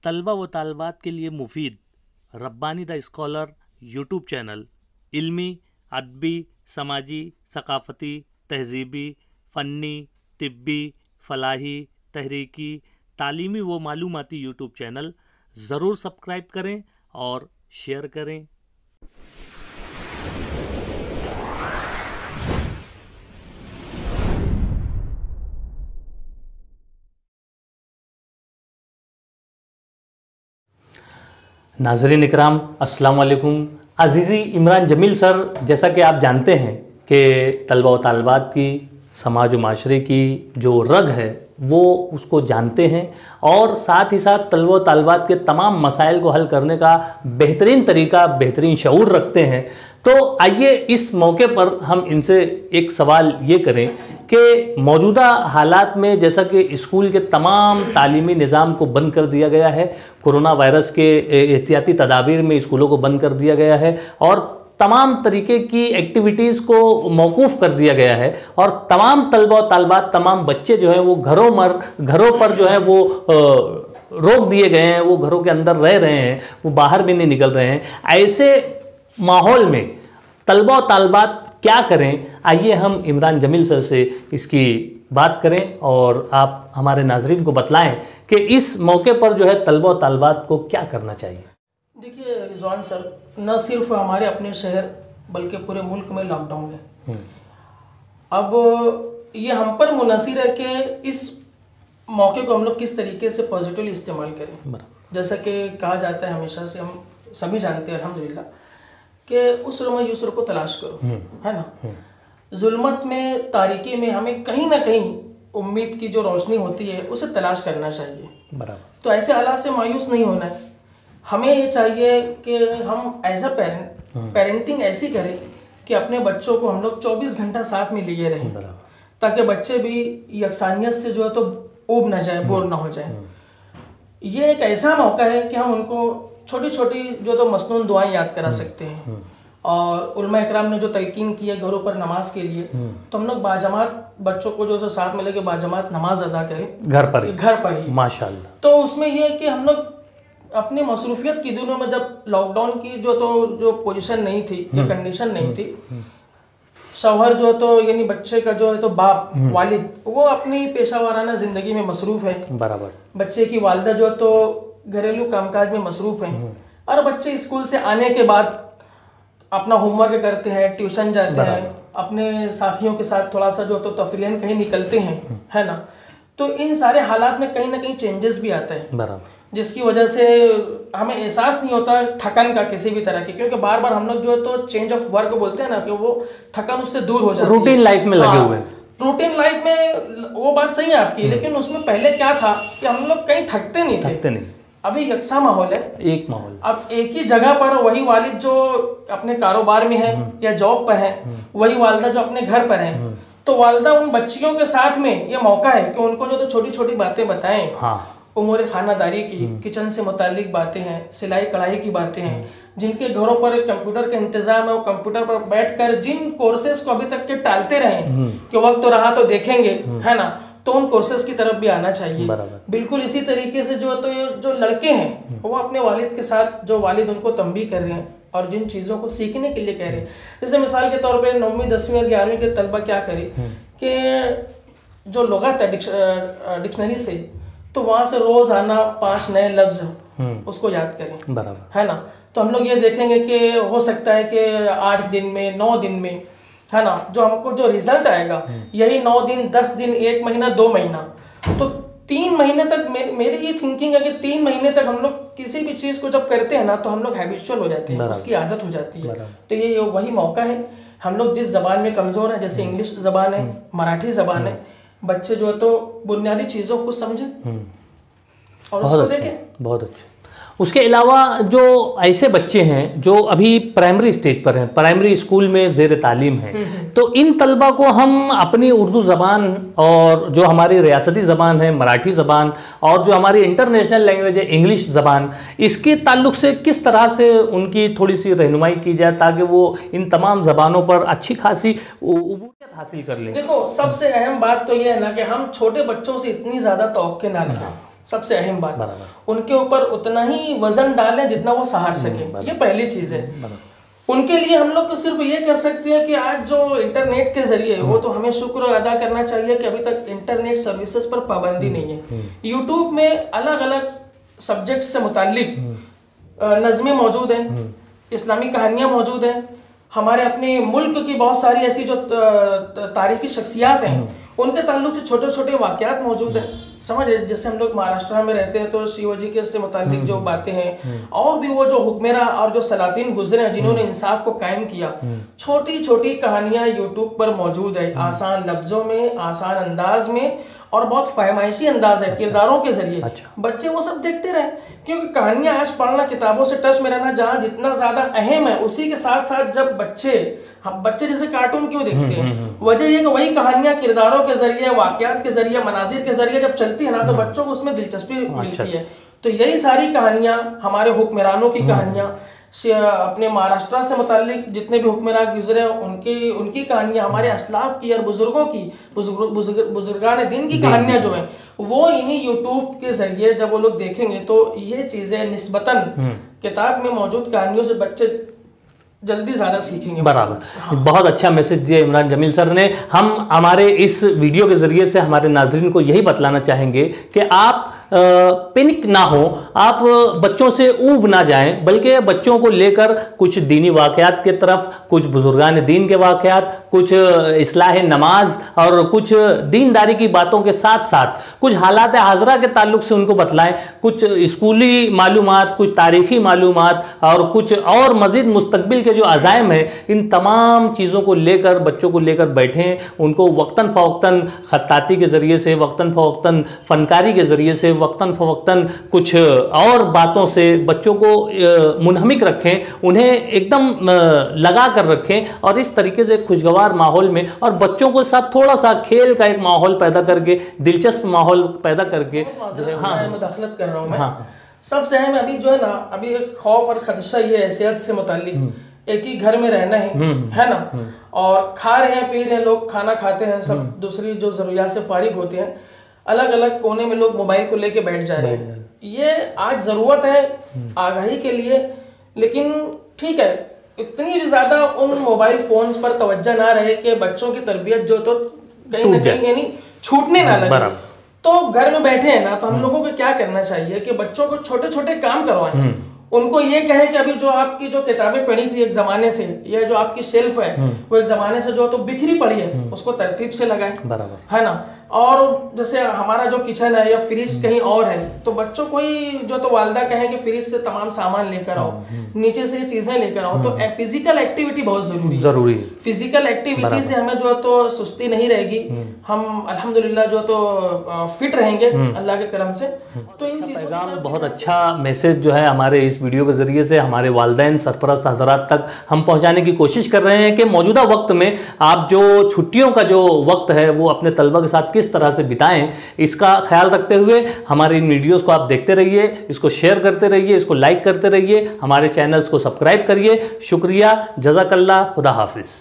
तलबा व तालबात के लिए मुफीद Rabbani the scholar YouTube channel इल्मी, अदबी, समाजी, सकाफ़ती, तहज़ीबी, फ़न्नी, तिब्बी, फ़लाही, तहरीकी, तालीमी व मालूमाती यूट्यूब चैनल ज़रूर सब्सक्राइब करें और शेयर करें। नाज़रीन इकराम, अस्सलाम वालेकुम। अज़ीज़ी इमरान जमील सर, जैसा कि आप जानते हैं कि तलबा व तालबात की समाज व माशरे की जो रग है वो उसको जानते हैं और साथ ही साथ तलबा व तालबात के तमाम मसाइल को हल करने का बेहतरीन तरीका, बेहतरीन शऊर रखते हैं। तो आइए इस मौके पर हम इनसे एक सवाल ये करें कि मौजूदा हालात में जैसा कि स्कूल के तमाम तालीमी निज़ाम को बंद कर दिया गया है, कोरोना वायरस के एहतियाती तदाबीर में स्कूलों को बंद कर दिया गया है और तमाम तरीके की एक्टिविटीज़ को मौकूफ़ कर दिया गया है और तमाम तलबा और तालबात, तमाम बच्चे जो हैं वो घरों पर जो है वो रोक दिए गए हैं, वो घरों के अंदर रह रहे हैं, वो बाहर भी नहीं निकल रहे हैं। ऐसे माहौल में तलबा और तालबात क्या करें, आइए हम इमरान जमील सर से इसकी बात करें और आप हमारे नाजरीन को बतलाएं कि इस मौके पर जो है तलबा और तालबात को क्या करना चाहिए। देखिए रिजवान सर, न सिर्फ हमारे अपने शहर बल्कि पूरे मुल्क में लॉकडाउन है। अब ये हम पर मुनहसिर है कि इस मौके को हम लोग किस तरीके से पॉजिटिवली इस्तेमाल करें। जैसा कि कहा जाता है, हमेशा से हम सभी जानते हैं अल्हम्दुलिल्लाह कि उसर में यूसर को तलाश करो, है ना। जुल्मत में, तारीकी में हमें कहीं ना कहीं उम्मीद की जो रोशनी होती है उसे तलाश करना चाहिए। बराबर। तो ऐसे हालात से मायूस नहीं होना है। हमें ये चाहिए कि हम एज अ पेरेंटिंग ऐसी करें कि अपने बच्चों को हम लोग 24 घंटा साथ में लिए रहें, ताकि बच्चे भी यकसानियत से जो है तो ऊब ना जाए, बोर ना हो जाए। ये एक ऐसा मौका है कि हम उनको छोटी छोटी जो तो मसनून दुआएं याद करा सकते हैं और उलमा इकराम ने जो तलकीन की है घरों पर नमाज के लिए, तो हम लोग बाजमात बच्चों को जो साथ में लेके बाजमात नमाज अदा करें घर पर ही माशाअल्लाह। तो उसमें यह है कि हम लोग अपनी मसरूफियत की दिनों में, जब लॉकडाउन की जो पोजीशन नहीं थी या कंडीशन नहीं थी, शौहर जो तो यानी बच्चे का जो है तो बाप वालिद वो अपनी पेशा वाराना जिंदगी में मसरूफ है, बराबर। बच्चे की वालिदा जो तो घरेलू कामकाज में मसरूफ हैं और बच्चे स्कूल से आने के बाद अपना होमवर्क करते हैं, ट्यूशन जाते हैं, अपने साथियों के साथ थोड़ा सा जो तो तफरीहन कहीं निकलते हैं, है ना। तो इन सारे हालात में कहीं ना कहीं चेंजेस भी आता है, बराबर, जिसकी वजह से हमें एहसास नहीं होता थकन का किसी भी तरह की, क्योंकि बार बार हम लोग जो है तो चेंज ऑफ वर्क बोलते हैं ना कि वो थकन उससे दूर हो जाती है। रूटीन लाइफ में लगे हुए हैं। रूटीन लाइफ में वो बात सही है आपकी, लेकिन उसमें पहले क्या था कि हम लोग कहीं थकते नहीं थे। अभी यकसा माहौल है, एक माहौल। अब एक ही जगह पर वही वालिद जो अपने कारोबार में है या जॉब पर है, वही वालिदा जो अपने घर पर है, तो वालिदा उन बच्चियों के साथ में ये मौका है कि उनको जो तो छोटी छोटी बातें बताएं। हाँ। उमूर खानादारी की, किचन से मुतालिक बातें हैं, सिलाई कढ़ाई की बातें हैं, जिनके घरों पर कंप्यूटर का इंतजाम है वो कंप्यूटर पर बैठकर जिन कोर्सेज को अभी तक के टालते रहे कि वक्त तो रहा तो देखेंगे, है ना, तो उन कोर्सेज की तरफ भी आना चाहिए। बिल्कुल इसी तरीके से जो तो ये जो लड़के हैं वो अपने वालिद के साथ, जो वालिद उनको तंबीह कर रहे हैं और जिन चीज़ों को सीखने के लिए कह रहे हैं, जैसे मिसाल के तौर पे 9वीं 10वीं और 11वीं के तलबा क्या करें कि जो लुग़त है डिक्शनरी से, तो वहाँ से रोज आना 5 नए लफ्ज उसको याद करें, बराबर, है ना। तो हम लोग ये देखेंगे कि हो सकता है कि 8 दिन में, 9 दिन में, है ना, जो हमको जो रिजल्ट आएगा यही 9 दिन, 10 दिन, 1 महीना, 2 महीना, तो 3 महीने तक मेरी ये थिंकिंग है कि 3 महीने तक हम लोग किसी भी चीज को जब करते हैं ना तो हम लोग हैबिचुअल हो जाते हैं, उसकी आदत हो जाती है। तो ये वही मौका है। हम लोग जिस जबान में कमजोर है, जैसे इंग्लिश जबान है, मराठी जबान है, बच्चे जो है तो बुनियादी चीजों को समझें और उसको देखें। बहुत अच्छा। उसके अलावा जो ऐसे बच्चे हैं जो अभी प्राइमरी स्टेज पर हैं, प्राइमरी स्कूल में ज़ेर तालीम हैं, तो इन तलबा को हम अपनी उर्दू ज़बान और जो हमारी रियासती ज़बान है मराठी ज़बान और जो हमारी इंटरनेशनल लैंग्वेज है इंग्लिश ज़बान, इसके ताल्लुक से किस तरह से उनकी थोड़ी सी रहनुमाई की जाए ताकि वो इन तमाम ज़बानों पर अच्छी खासी उबूदियत हासिल कर लें। देखो, सबसे अहम बात तो ये है ना कि हम छोटे बच्चों से इतनी ज़्यादा तवक्को ना रखें। सबसे अहम बात, उनके ऊपर उतना ही वजन डालें जितना वो सहार सके, ये पहली चीज है। उनके लिए हम लोग सिर्फ ये कर सकते हैं कि आज जो इंटरनेट के जरिए, वो तो हमें शुक्र अदा करना चाहिए कि अभी तक इंटरनेट सर्विसेज पर पाबंदी नहीं है। यूट्यूब में अलग अलग सब्जेक्ट से मुतालिक नज़में मौजूद हैं, इस्लामी कहानियां मौजूद हैं, हमारे अपने मुल्क की बहुत सारी ऐसी जो तारीखी शख्सियात हैं उनके ताल्लुक से छोटे छोटे वाकयात मौजूद हैं। समझ, जैसे हम लोग महाराष्ट्र में रहते हैं तो शिवाजी के से मुतालिक जो बातें हैं, और भी वो जो हुक्मेरा और जो सलातीन गुजरे हैं जिन्होंने इंसाफ को कायम किया, छोटी छोटी कहानियां यूट्यूब पर मौजूद है, आसान लफ्जों में, आसान अंदाज में, और बहुत फहमाइशी अंदाज है किरदारों के जरिए। बच्चे वो सब देखते रहे, क्योंकि कहानियां आज पढ़ना, किताबों से टच में रहना जहाँ जितना ज्यादा अहम है, उसी के साथ साथ जब बच्चे जैसे कार्टून क्यों देखते हैं, वजह ये कि वही कहानियां किरदारों के जरिए, वाकयात के जरिए, मनाजिर के जरिए जब चलती है ना, तो बच्चों को उसमें दिलचस्पी मिलती है। तो यही सारी कहानियां, हमारे हुक्मरानों की कहानियां, अपने महाराष्ट्र से मुताल्लिक जितने भी हुक्मरान गुजरे उनकी कहानियां, हमारे असलाफ की और बुजुर्गों की, बुजुर्गान दीन की कहानियां जो है, वो इन्हीं यूट्यूब के जरिए जब वो लोग देखेंगे तो ये चीजें निस्बतन किताब में मौजूद कहानियों से बच्चे जल्दी ज्यादा सीखेंगे। बराबर। हाँ। बहुत अच्छा मैसेज दिया इमरान जमील सर ने। हम हमारे इस वीडियो के जरिए से हमारे नाजरीन को यही बतलाना चाहेंगे कि आप पैनिक ना हो, आप बच्चों से ऊब ना जाएं, बल्कि बच्चों को लेकर कुछ दीनी वाकयात के तरफ, कुछ बुजुर्गान दीन के वाकयात, कुछ इस्लाह नमाज और कुछ दीनदारी की बातों के साथ साथ कुछ हालात हाजरा के ताल्लुक से उनको बतलाएं, कुछ स्कूली मालूमात, कुछ तारीखी मालूमात और कुछ और मजीद मुस्तकबिल के जो अज़ाइम है, इन तमाम चीज़ों को लेकर बच्चों को लेकर बैठें, उनको वक्तन फ़वक्तन खत्ताती के ज़रिए से, वक्तन फ़वक्तन फ़नकारी के ज़रिए से, वक्तन फ़वक्तन कुछ और बातों से बच्चों को मुनहमिक रखें, उन्हें एकदम लगा कर रखें, और इस तरीके से खुशगवार माहौल में और बच्चों के साथ थोड़ा सा खेल का एक माहौल पैदा करके, दिलचस्प माहौल पैदा करके। हाँ, मुदाखलत कर रहा हूँ मैं। हाँ। सबसे अहम अभी जो है ना, अभी एक खौफ और खदशा ये है सेहत से मुताल्लिक, एक ही घर में रहना है ना, और खा रहे हैं, पी रहे हैं, लोग खाना खाते हैं, सब दूसरी जो जरूरियात से फारिग होते हैं, अलग अलग कोने में लोग मोबाइल को लेके बैठ जा रहे हैं। ये आज जरूरत है आगाही के लिए, लेकिन ठीक है, इतनी भी ज्यादा उन मोबाइल फोन्स पर तवज्जो ना रहे कि बच्चों की तरबियत जो तो कहीं ना कहीं यानी छूटने ना लगे। तो घर में बैठे हैं ना, तो हम लोगों को क्या करना चाहिए कि बच्चों को छोटे छोटे काम करवाएं, उनको ये कहे कि अभी जो आपकी जो किताबें पढ़ी थी एक जमाने से, या जो आपकी शेल्फ है वो एक जमाने से जो तो बिखरी पड़ी है, उसको तरतीब से लगाएं, है ना। और जैसे हमारा जो किचन है या फ्रिज कहीं और है, तो बच्चों को ही जो तो वालदा कहे कि फ्रिज से तमाम सामान लेकर आओ, नीचे से चीजें लेकर आओ। तो फिजिकल एक्टिविटी बहुत जरूरी है। फिजिकल एक्टिविटी से हमें जो तो सुस्ती नहीं रहेगी, हम अल्हम्दुलिल्लाह जो तो फिट रहेंगे अल्लाह के करम से। तो इन चीजों का बहुत अच्छा मैसेज जो है हमारे इस वीडियो के जरिए से हमारे वालिदैन सरपरस्त हजरात तक हम पहुंचाने की कोशिश कर रहे हैं कि मौजूदा वक्त में आप जो छुट्टियों का जो वक्त है वो अपने तलबा के साथ किस तरह से बिताएं, इसका ख्याल रखते हुए हमारे इन वीडियोस को आप देखते रहिए, इसको शेयर करते रहिए, इसको लाइक करते रहिए, हमारे चैनल्स को सब्सक्राइब करिए। शुक्रिया, जज़ाकल्लाह, खुदा हाफिज़।